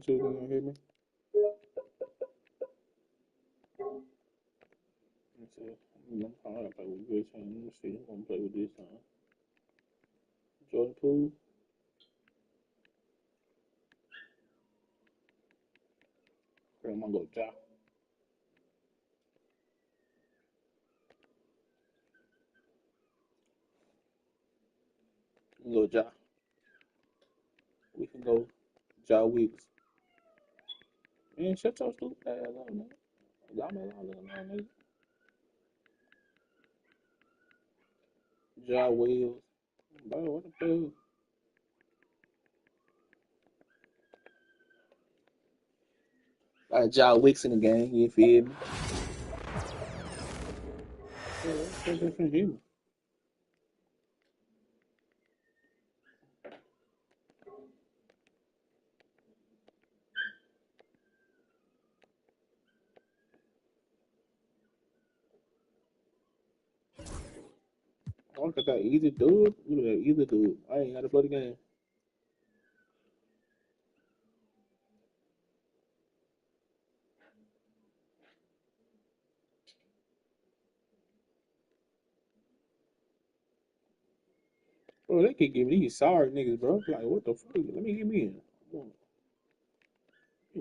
too. Can you hear me? Let's see. I'm gonna play with good team. Let me see. I'm gonna play with this time. Jordan Poole. I'm gonna go Ja. I'm gonna go Ja. We can go Ja Weeks. Man, shut your stupid ass up, man. Y'all know y'all little man, nigga. Ja Wills. Bro, what the fuck? Got Ja Wicks in the game, you feel me? What's different here? I look at that easy dude. Look at that easy dude. I ain't gotta play the game. Bro, they keep giving these sorry niggas, bro. Like, what the fuck? Let me get me in. You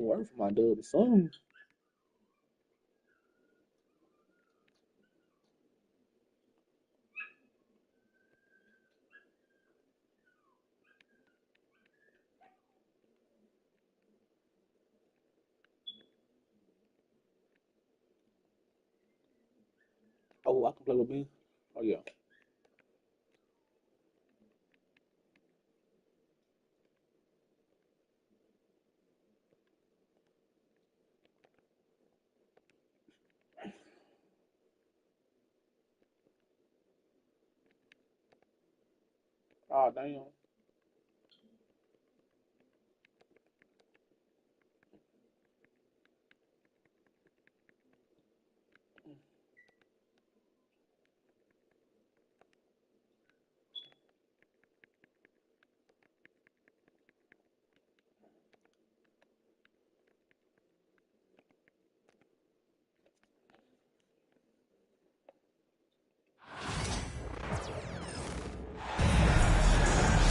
work for my dub or something. Oh, I can play with me. Oh yeah. Ah damn.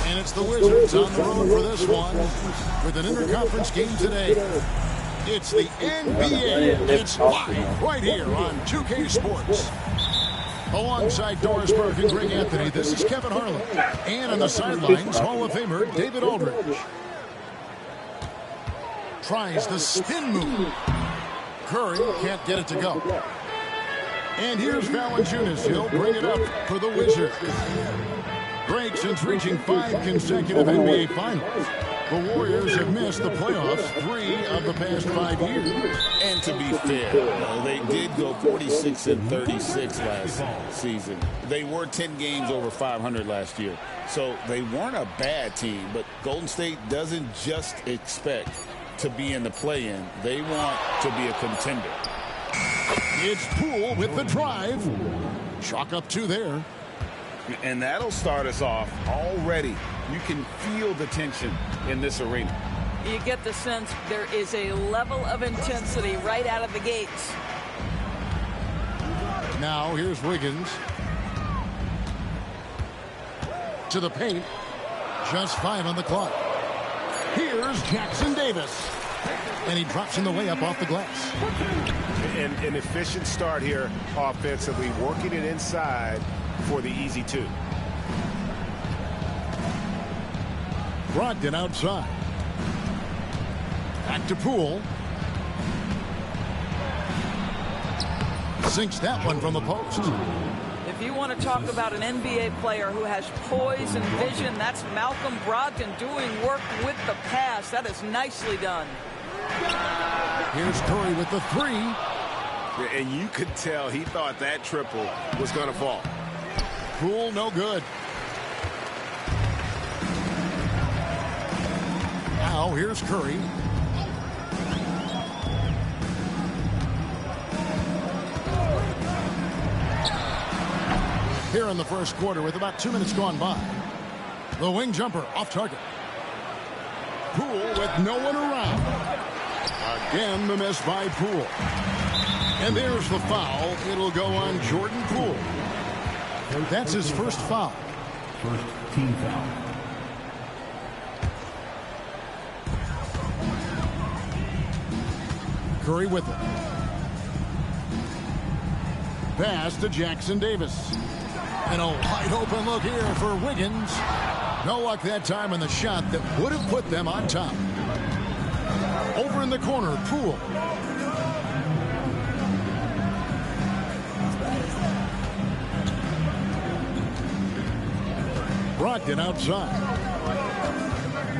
And it's the Wizards on the road for this one with an interconference game today. It's the NBA. It's live right here on 2K Sports. Alongside Doris Burke and Greg Anthony, this is Kevin Harlan. And on the sidelines, Hall of Famer David Aldridge. Tries the spin move. Curry can't get it to go. And here's Valanciunas. He'll bring it up for the Wizards. Great since reaching 5 consecutive NBA Finals. The Warriors have missed the playoffs 3 of the past 5 years. And to be fair, they did go 46-36 last season. They were 10 games over 500 last year. So they weren't a bad team, but Golden State doesn't just expect to be in the play-in. They want to be a contender. It's Poole with the drive. Chalk up 2 there. And that'll start us off already. You can feel the tension in this arena. You get the sense there is a level of intensity right out of the gates. Now here's Wiggins. To the paint. Just 5 on the clock. Here's Jackson Davis. And he drops in the layup off the glass. And an efficient start here offensively, working it inside for the easy 2. Brogdon outside. Back to Poole. Sinks that one from the post. If you want to talk about an NBA player who has poise and vision, that's Malcolm Brogdon doing work with the pass. That is nicely done. Here's Curry with the 3. And you could tell he thought that triple was going to fall. Poole, no good. Now here's Curry. Here in the first quarter with about 2 minutes gone by. The wing jumper off target. Poole with no one around. Again, the miss by Poole. And there's the foul. It'll go on Jordan Poole. That's his first foul. First team foul. Curry with it. Pass to Jackson Davis. And a wide open look here for Wiggins. No luck that time on the shot that would have put them on top. Over in the corner, Poole. Brogdon outside.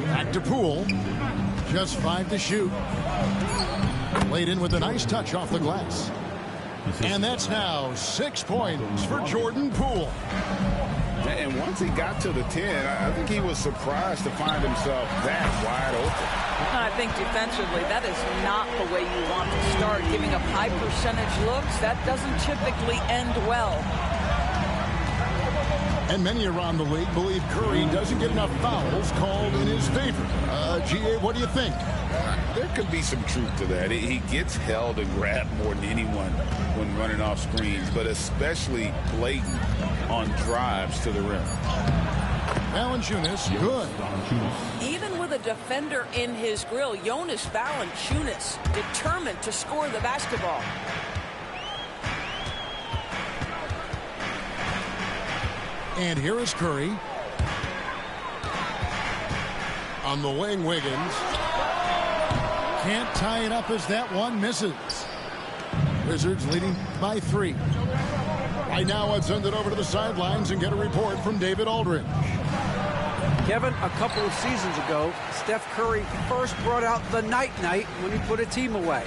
Back to Poole. Just 5 to shoot. Laid in with a nice touch off the glass. And that's now 6 points for Jordan Poole. And once he got to the 10, I think he was surprised to find himself that wide open. I think defensively, that is not the way you want to start. Giving up high percentage looks, that doesn't typically end well. And many around the league believe Curry doesn't get enough fouls called in his favor. G.A., what do you think? There could be some truth to that. He gets held and grabbed more than anyone when running off screens, but especially blatant on drives to the rim. Valanciunas, good. Even with a defender in his grill, Jonas Valanciunas determined to score the basketball. And here is Curry. On the wing, Wiggins. Can't tie it up as that one misses. Wizards leading by 3. Right now, let's send it over to the sidelines and get a report from David Aldridge. Kevin, a couple of seasons ago, Steph Curry first brought out the night-night when he put a team away.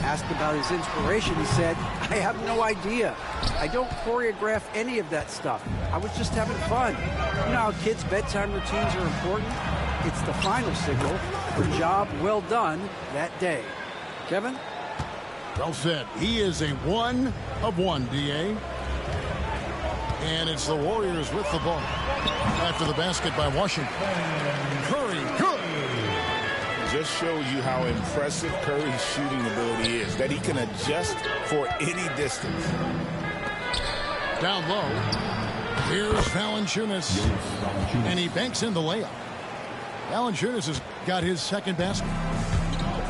Asked about his inspiration, he said, I have no idea. I don't choreograph any of that stuff. I was just having fun. You know how kids' bedtime routines are important? It's the final signal for a job well done that day. Kevin? Well said. He is a 1 of 1, D.A. And it's the Warriors with the ball. After the basket by Washington. Curry, good. Just shows you how impressive Curry's shooting ability is, that he can adjust for any distance. Down low. Here's Valanciunas. And he banks in the layup. Valanciunas has got his second basket.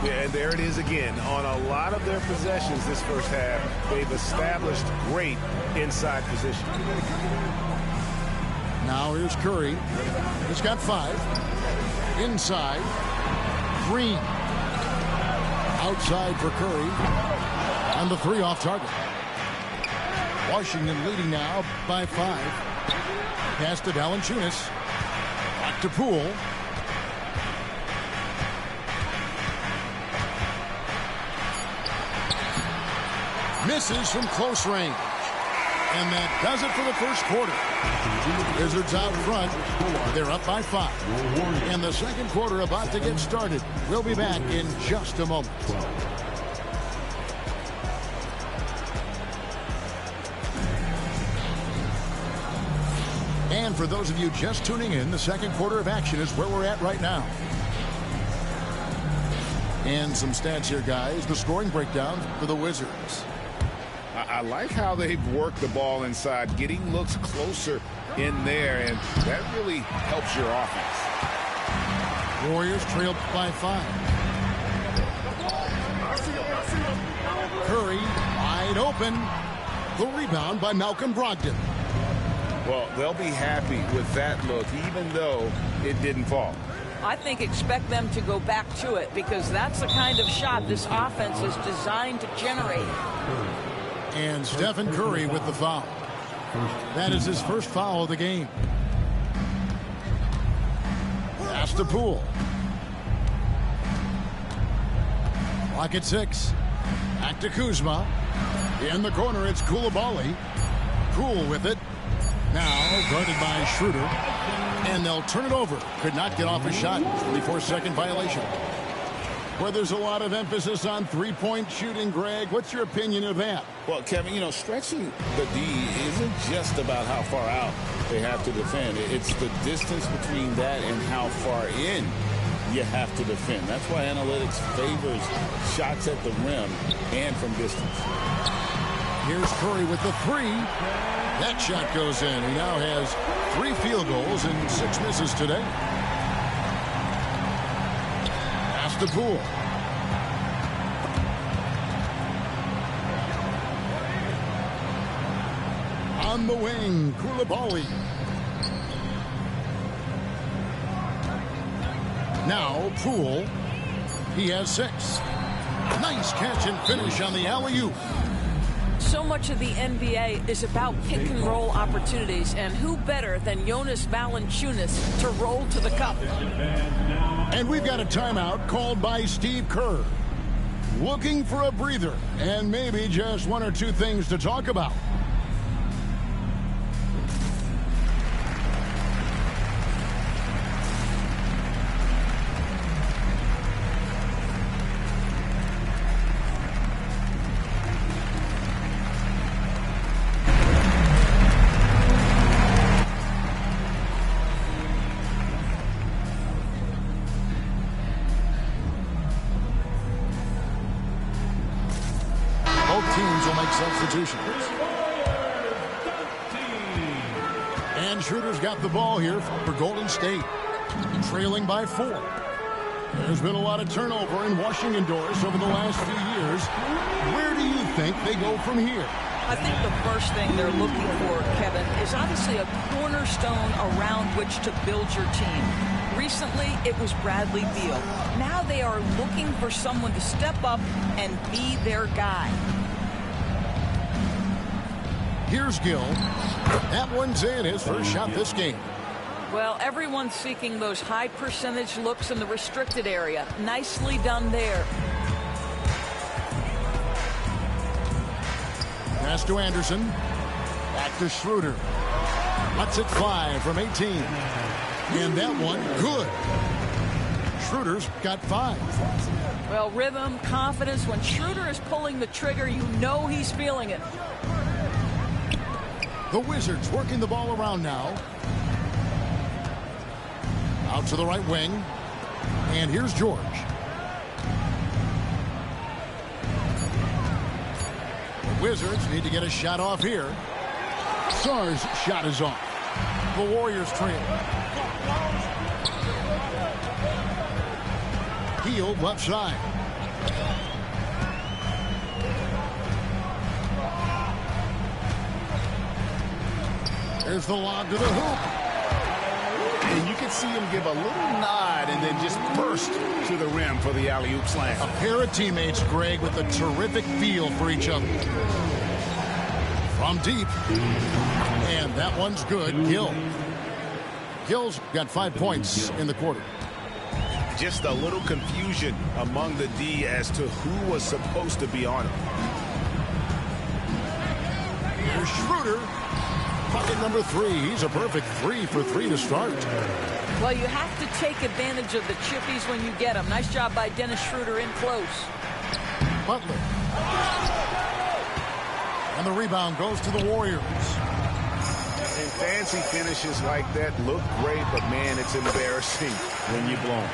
Yeah, and there it is again. On a lot of their possessions this first half, they've established great inside position. Now here's Curry. He's got 5. Inside. Green. Outside for Curry. And the 3 off target. Washington leading now by 5. Pass to Valanciunas. Back to Poole. Misses from close range. And that does it for the first quarter. Wizards out front. They're up by 5. And the second quarter about to get started. We'll be back in just a moment. And for those of you just tuning in, the second quarter of action is where we're at right now. And some stats here, guys. The scoring breakdown for the Wizards. I like how they've worked the ball inside, getting looks closer in there, and that really helps your offense. Warriors trailed by 5. Curry wide open. The rebound by Malcolm Brogdon. Well, they'll be happy with that look, even though it didn't fall. I think expect them to go back to it because that's the kind of shot this offense is designed to generate. And Stephen Curry with the foul. That is his first foul of the game. Pass to Poole. Clock at 6. Back to Kuzma. In the corner, it's Coulibaly. Poole with it. Now guarded by Schroeder. And they'll turn it over. Could not get off a shot. 34-second violation. Well, there's a lot of emphasis on three-point shooting, Greg. What's your opinion of that? Well, Kevin, you know, stretching the D isn't just about how far out they have to defend. It's the distance between that and how far in you have to defend. That's why analytics favors shots at the rim and from distance. Here's Curry with the three. That shot goes in. He now has 3 field goals and 6 misses today. Pass to Poole. On the wing, Koulibaly. Now Poole. He has 6. Nice catch and finish on the alley-oop. So much of the NBA is about pick-and-roll opportunities, and who better than Jonas Valanciunas to roll to the cup? And we've got a timeout called by Steve Kerr. Looking for a breather and maybe just 1 or 2 things to talk about. Substitutions. And Schroeder's got the ball here for Golden State, trailing by 4. There's been a lot of turnover in Washington doors over the last few years. Where do you think they go from here? I think the first thing they're looking for, Kevin, is obviously a cornerstone around which to build your team. Recently, it was Bradley Beal. Now they are looking for someone to step up and be their guy. Here's Gill. That one's in, his first shot this game. Well, everyone's seeking those high percentage looks in the restricted area. Nicely done there. Pass to Anderson. Back to Schroeder. Lets it fly from 18. And that one, good. Schroeder's got 5. Well, rhythm, confidence. When Schroeder is pulling the trigger, you know he's feeling it. The Wizards working the ball around now. Out to the right wing. And here's George. The Wizards need to get a shot off here. Sarr's shot is off. The Warriors trail. Hield left side. There's the lob to the hoop. And you can see him give a little nod and then just burst to the rim for the alley-oop slam. A pair of teammates, Greg, with a terrific feel for each other. From deep. And that one's good. Gill. Gill's got 5 points in the quarter. Just a little confusion among the D as to who was supposed to be on him. Here's Schroeder. Bucket number 3. He's a perfect 3 for 3 to start. Well, you have to take advantage of the chippies when you get them. Nice job by Dennis Schroeder in close. Butler. And the rebound goes to the Warriors. And fancy finishes like that look great, but man, it's embarrassing when you blow them.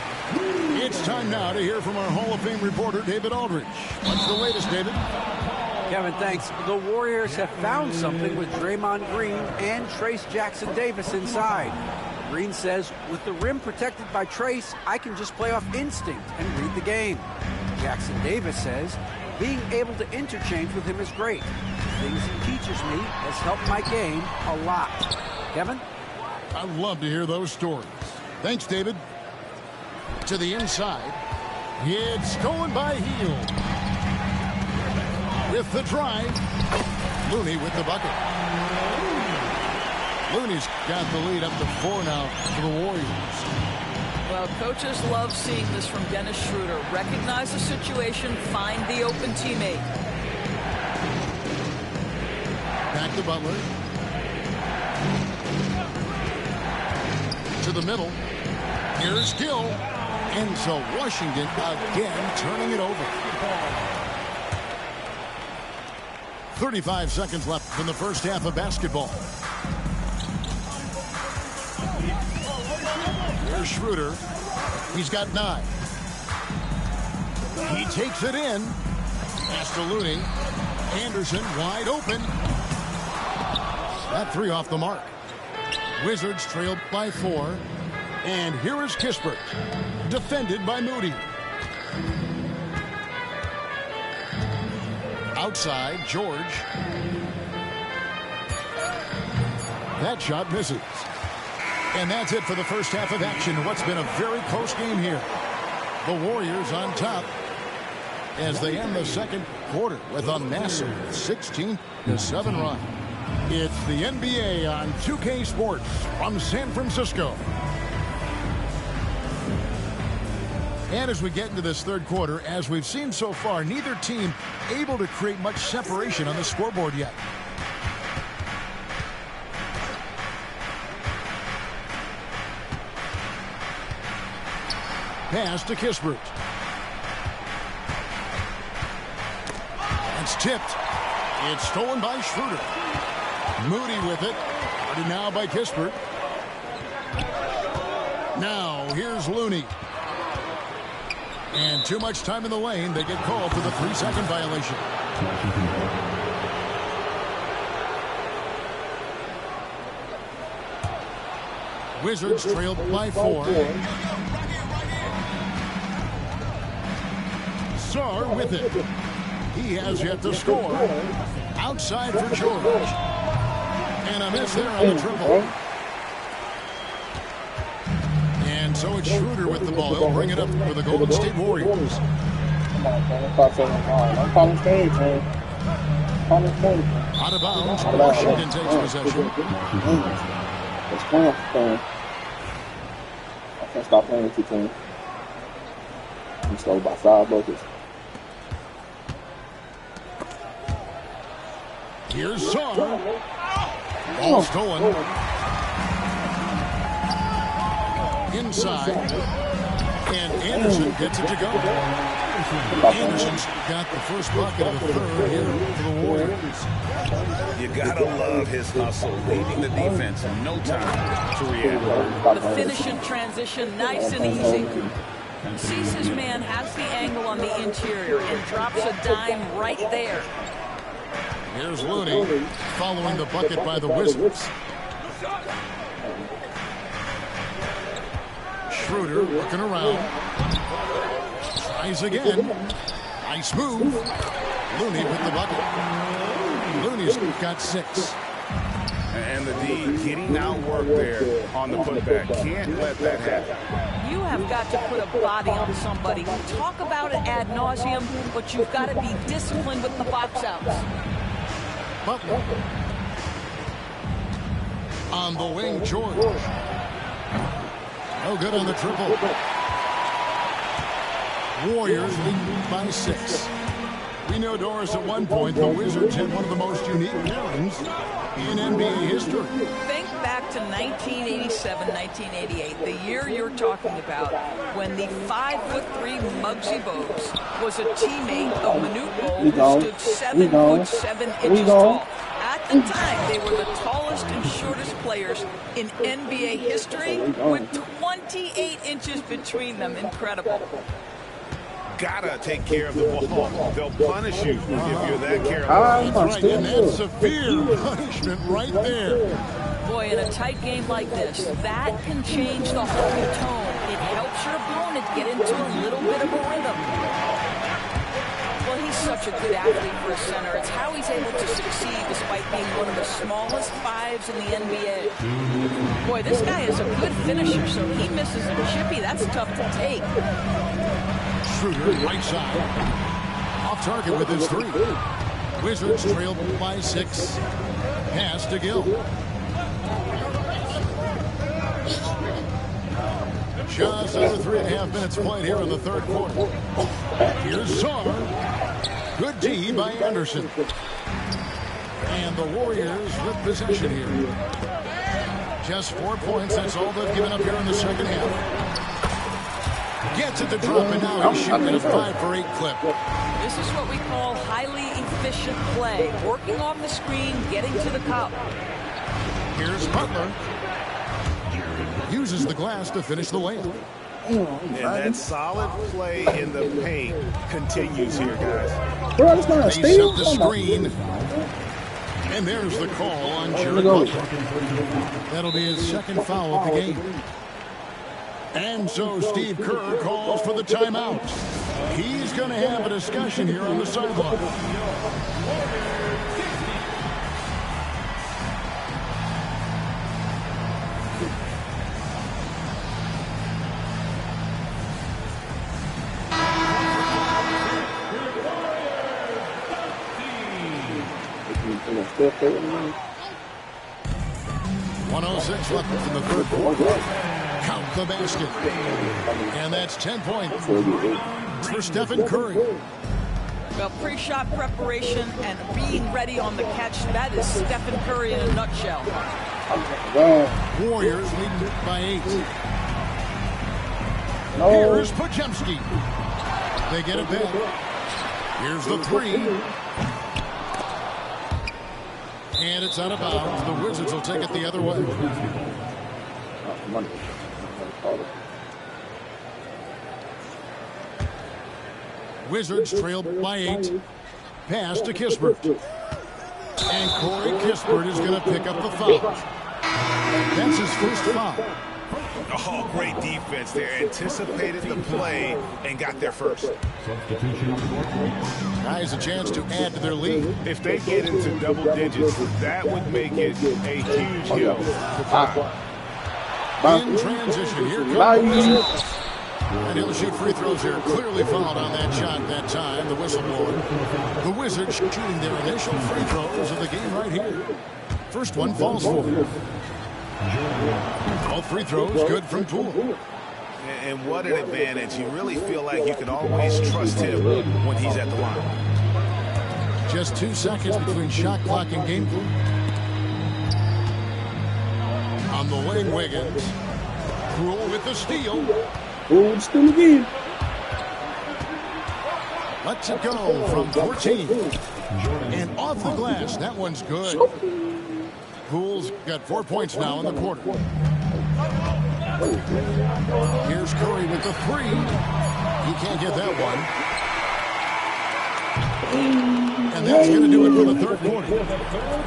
It's time now to hear from our Hall of Fame reporter, David Aldridge. What's the latest, David? Kevin, thanks. The Warriors have found something with Draymond Green and Trayce Jackson-Davis inside. Green says, with the rim protected by Trayce, I can just play off instinct and read the game. Jackson-Davis says, being able to interchange with him is great. Things he teaches me has helped my game a lot. Kevin? I'd love to hear those stories. Thanks, David. To the inside. It's stolen by Hield. With the drive. Looney with the bucket. Looney's got the lead up to 4 now for the Warriors. Well, coaches love seeing this from Dennis Schroeder. Recognize the situation, find the open teammate. Back to Butler. To the middle. Here's Gill. And so Washington again turning it over. 35 seconds left in the first half of basketball. Here's Schroeder. He's got 9. He takes it in. Pass to Looney. Anderson wide open. That 3 off the mark. Wizards trailed by 4. And here is Kispert. Defended by Moody. Outside, George. That shot misses. And that's it for the first half of action. What's been a very close game here. The Warriors on top as they end the second quarter with a massive 16-7 run. It's the NBA on 2K Sports from San Francisco. And as we get into this third quarter, as we've seen so far, neither team able to create much separation on the scoreboard yet. Pass to Kispert. It's tipped. It's stolen by Schroeder. Moody with it. Ready now by Kispert. Now here's Looney. And too much time in the lane. They get called for the 3-second violation. Wizards trailed by 4. Sarr with it. He has yet to score. Outside for George. And a miss there on the triple. And so it's Schroeder with the ball. He'll bring it up for the Golden State Warriors. Out of bounds. Washington takes possession. I can't stop playing with you, team. I'm slow by 5 buckets. Here's Sarr. Ball stolen. Inside. And Anderson gets it to go. Anderson's got the first bucket of the third here for the Warriors. You gotta love his hustle, leaving the defense in no time to react. The finish in transition, nice and easy. Sees his man, has the angle on the interior, and drops a dime right there. Here's Looney following the bucket by the Wizards. Schroeder looking around. Tries again. Nice move. Looney with the bucket. Looney's got 6. And the D getting out work there on the putback. Can't let that happen. You have got to put a body on somebody. You talk about it ad nauseum, but you've got to be disciplined with the box outs. Butler. On the wing, George. No good on the triple. Warriors lead by 6. We know, Doris, at one point the Wizards had one of the most unique pairings in NBA history. Think back to 1987, 1988, the year you're talking about, when the 5'3" Muggsy Bogues was a teammate of Manute Bol, who stood 7 inches tall. At the time, they were the tallest and shortest players in NBA history, with 28 inches between them. Incredible. Gotta take care of the ball. They'll punish you if you're that careless. That's right, and that's severe punishment right there. Boy, in a tight game like this, that can change the whole tone. It helps your opponent get into a little bit of a rhythm. Well, he's such a good athlete for a center. It's how he's able to succeed despite being one of the smallest 5s in the NBA. Boy, this guy is a good finisher, so he misses a chippy. That's tough to take. Schroeder, right side. Off target with his 3. Wizards trail by 6. Pass to Gill. Just under 3.5 minutes played here in the third quarter. Here's Sarr. Good D by Anderson. And the Warriors with possession here. Just 4 points. That's all they've given up here in the second half. Gets it to drop, and now he's shooting a 5-for-8 clip. This is what we call highly efficient play. Working off the screen, getting to the cup. Here's Butler. Uses the glass to finish the layup. And that solid play in the paint continues here, guys. Bro, it's not a They set steal. the screen. And there's the call on Jared go. Butler. That'll be his second foul of the game. And so Steve Kerr calls for the timeout. He's going to have a discussion here on the sideline. Steph Curry. 106 left in the third quarter. Count the basket. And that's 10 points for Stephen Curry. Well, pre-shot preparation and being ready on the catch, that is Stephen Curry in a nutshell. Warriors leading by 8. No. Here's Podziemski. They get it back. Here's the three. And it's out of bounds. The Wizards will take it the other way. Wizards trail by 8. Pass to Kispert. And Corey Kispert is going to pick up the foul. That's his first foul. Oh, great defense there. Anticipated the play and got there first. Guys, a chance to add to their lead. If they get into double digits, that would make it a huge hill to climb. In transition, here comes. And he'll shoot free throws here. Clearly fouled on that shot that time, the whistleblower. The Wizards shooting their initial free throws of the game right here. First one falls for him. All free throws good from Poole. And what an advantage. You really feel like you can always trust him when he's at the line. Just 2 seconds between shot clock and game clock. On the wing, Wiggins. Poole with the steal. Oh, still again. Lets it go from 14. And off the glass. That one's good. Poole's got 4 points now in the quarter. Here's Curry with the three. He can't get that one. And that's going to do it for the third quarter.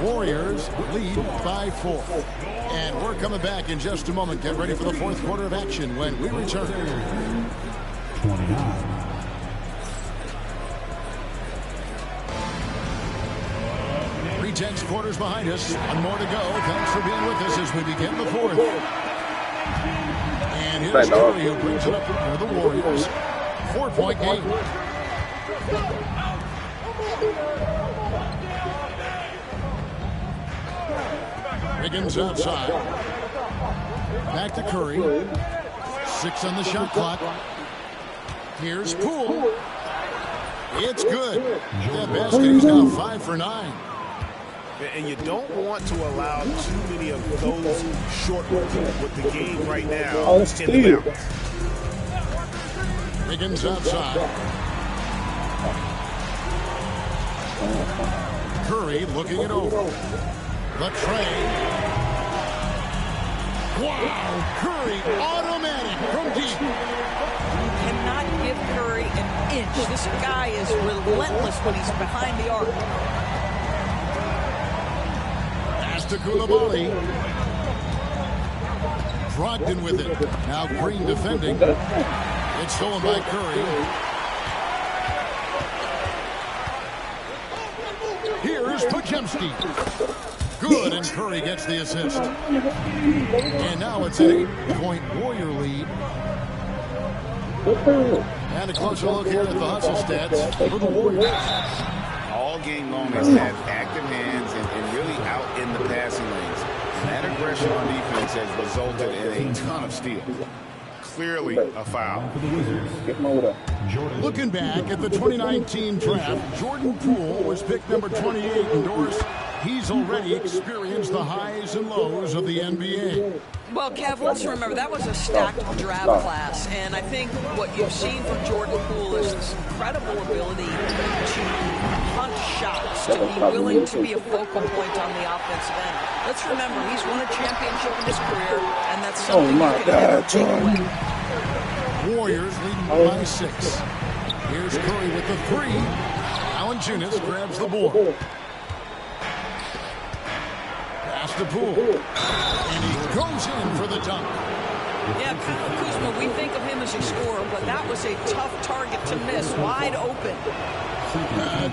Warriors lead by 4. And we're coming back in just a moment. Get ready for the fourth quarter of action when we return. 29. Tense quarters behind us. One more to go. Thanks for being with us as we begin the fourth. And here's Curry who brings it up for the Warriors. 4-point game. Wiggins outside. Back to Curry. 6 on the shot clock. Here's Poole. It's good. That basket is now 5 for 9. And you don't want to allow too many of those short ones with the game right now in the balance. Wiggins outside. Curry looking it over. The tray. Wow! Curry automatic from deep. You cannot give Curry an inch. This guy is relentless when he's behind the arc. To Coulibaly. Brogdon with it. Now Green defending. It's stolen by Curry. Here's Podziemski. Good, and Curry gets the assist. And now it's an 8-point Warrior lead. And a closer look here at the hustle stats for the Warriors. All game long has had active hands and really out in the passing lanes. And that aggression on defense has resulted in a ton of steals. Clearly a foul. Looking back at the 2019 draft, Jordan Poole was picked number 28 in Doris. He's already experienced the highs and lows of the NBA. Well, Kev, let's remember that was a stacked draft class, and I think what you've seen from Jordan Poole is this incredible ability to punch shots, to be willing to be a focal point on the offensive end. Let's remember, he's won a championship in his career, and that's something you can never take away. Warriors leading by 6. Here's Curry with the 3. Valanciunas grabs the board. Pass to Poole. And he goes in for the dunk. Yeah, Kyle Kuzma, we think of him as a scorer, but that was a tough target to miss, wide open.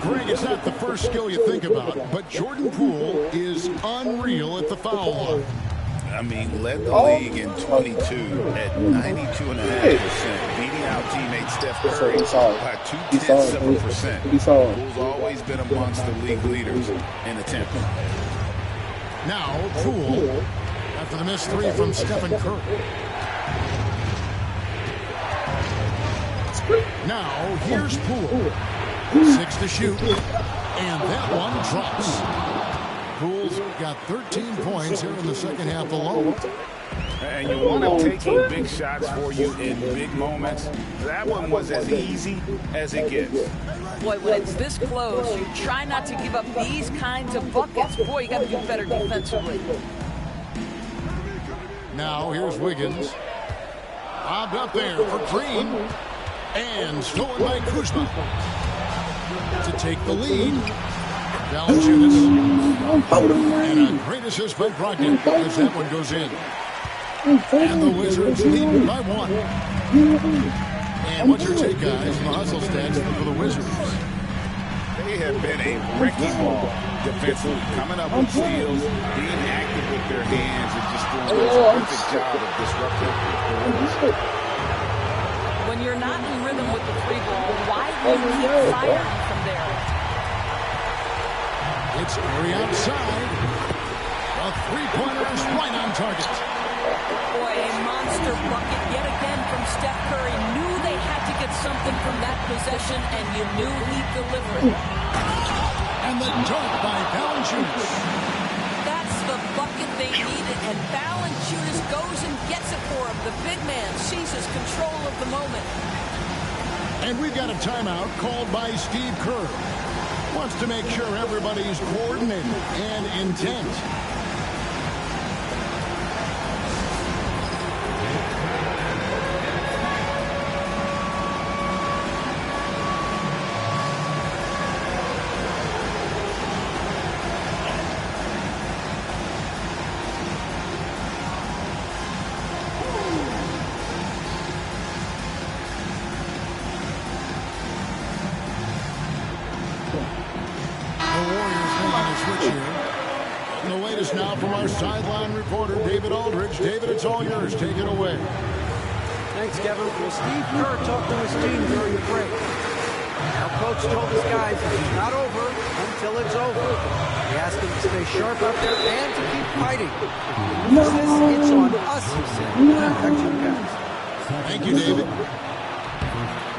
Greg, it's not the first skill you think about, but Jordan Poole is unreal at the foul line. I mean, led the league in 22 at 92.5%, beating out teammate Steph Curry by 0.2%. Poole's always been amongst the league leaders in attempts. Now, Poole, after the missed 3 from Stephen Curry. Now, here's Poole. 6 to shoot, and that one drops. Poole's got 13 points here in the second half alone. And you want him taking big shots for you in big moments. That one was as easy as it gets. Boy, when it's this close, you try not to give up these kinds of buckets. Boy, you got to do better defensively. Now, here's Wiggins. Bobbed up there for Green. And stolen by Kuzma. To take the lead. Valanciunas. And a great assist by Brogdon as that one goes in. And the Wizards lead by 1. And what's your take, guys, on the hustle stats for the Wizards? They have been a wrecking ball defensively, coming up with steals, being active with their hands, and just doing a perfect job of disrupting the rim. When you're not in rhythm with the 3-ball, why do you keep firing from there? It's Curry outside. A 3-pointer is right on target. Boy, a monster bucket yet again from Steph Curry. Knew they had to get something from that possession, and you knew he'd deliver it. And the dunk by Valanciunas. That's the bucket they needed, and Valanciunas goes and gets it for him. The big man seizes control of the moment. And we've got a timeout called by Steve Kerr. Wants to make sure everybody's coordinated and intent. Now from our sideline reporter, David Aldridge. David, it's all yours. Take it away. Thanks, Kevin. Well, Steve Kerr talked to his team during the break. Our coach told his guys it's not over until it's over. He asked them to stay sharp up there and to keep fighting. He says it's on us, he said. Back to you guys. Thank you, David.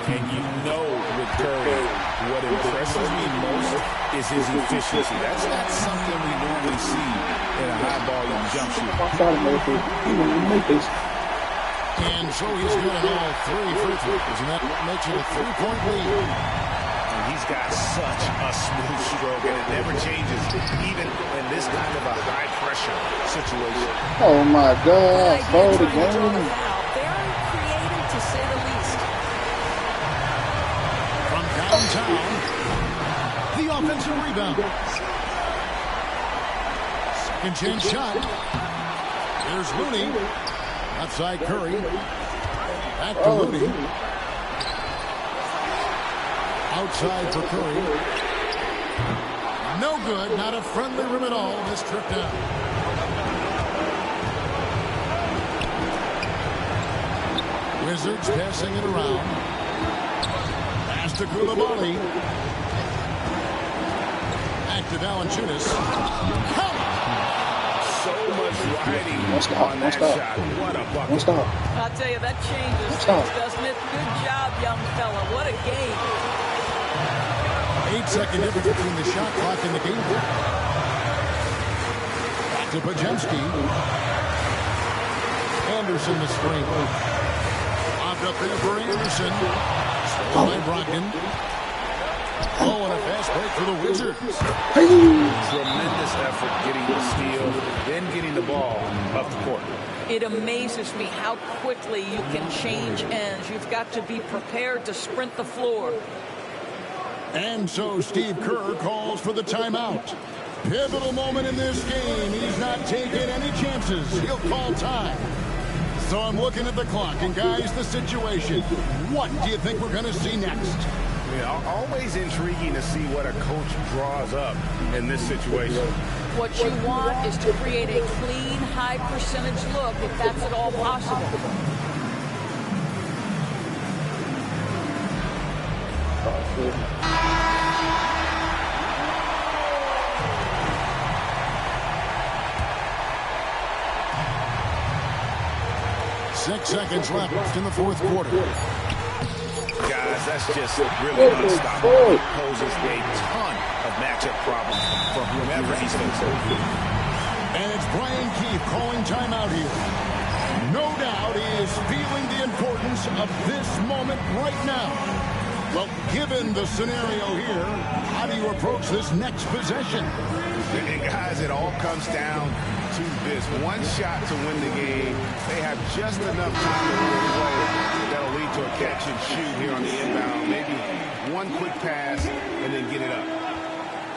And you know with Curry, what impresses me most is his efficiency. That's not something we normally see in a high-volume jump shooter. And so he's got all 3 free throws, and that makes it a 3-point lead. And he's got such a smooth stroke, and it never changes, even in this kind of a high-pressure situation. Oh, my God. Slow the game. Very creative, to say the least. From downtown, the offensive rebound. Second chance shot. Here's Looney. Outside Curry. Back to Looney. Outside for Curry. No good. Not a friendly rim at all this trip down. Wizards passing it around. Pass to Koulibaly. Back to Valanciunas. Come on! So much riding on that shot. What a bucket. I'll tell you, that changes things, doesn't it? Good job, young fella. What a game. 8-second difference between the shot clock and the game clock. Back to Podziemski. Anderson the screen. Popped up there for Anderson. Stolen by Brogdon. Oh, and a fast break for the Wizards. Tremendous effort getting the steal, then getting the ball up the court. It amazes me how quickly you can change ends. You've got to be prepared to sprint the floor. And so Steve Kerr calls for the timeout. Pivotal moment in this game. He's not taking any chances. He'll call time. So I'm looking at the clock, and guys, the situation. What do you think we're going to see next? Yeah, always intriguing to see what a coach draws up in this situation. What you want is to create a clean, high percentage look, if that's at all possible. Six seconds left in the fourth quarter. Guys, that's just really unstoppable. It poses a ton of matchup problems for whomever he's facing. And it's Brian Keefe calling timeout here. No doubt he is feeling the importance of this moment right now. Well, given the scenario here, how do you approach this next possession? And guys, it all comes down to this. One shot to win the game. They have just enough time to move play that'll lead to a catch and shoot here on the inbound. Maybe one quick pass and then get it up.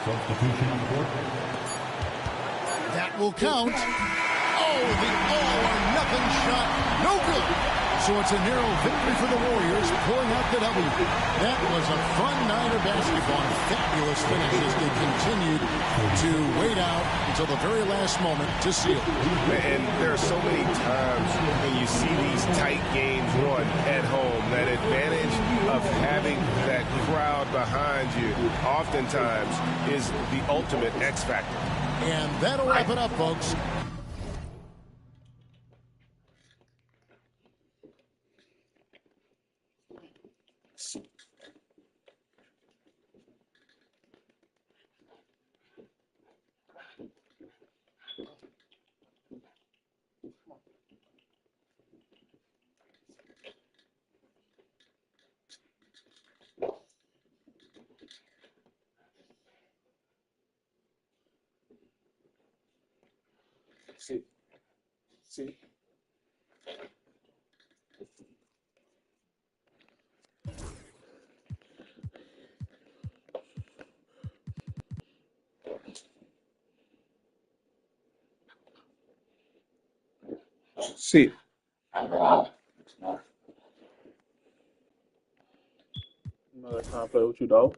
Substitution on the court. That will count. Oh, the all-or-nothing shot. No good. So it's a narrow victory for the Warriors, pulling out the W. That was a fun night of basketball. Fabulous finish as they continued to wait out until the very last moment to seal. And there are so many times when you see these tight games won at home, that advantage of having that crowd behind you oftentimes is the ultimate X factor. And that'll wrap it up, folks. See. See. No, that's not play with you, dog.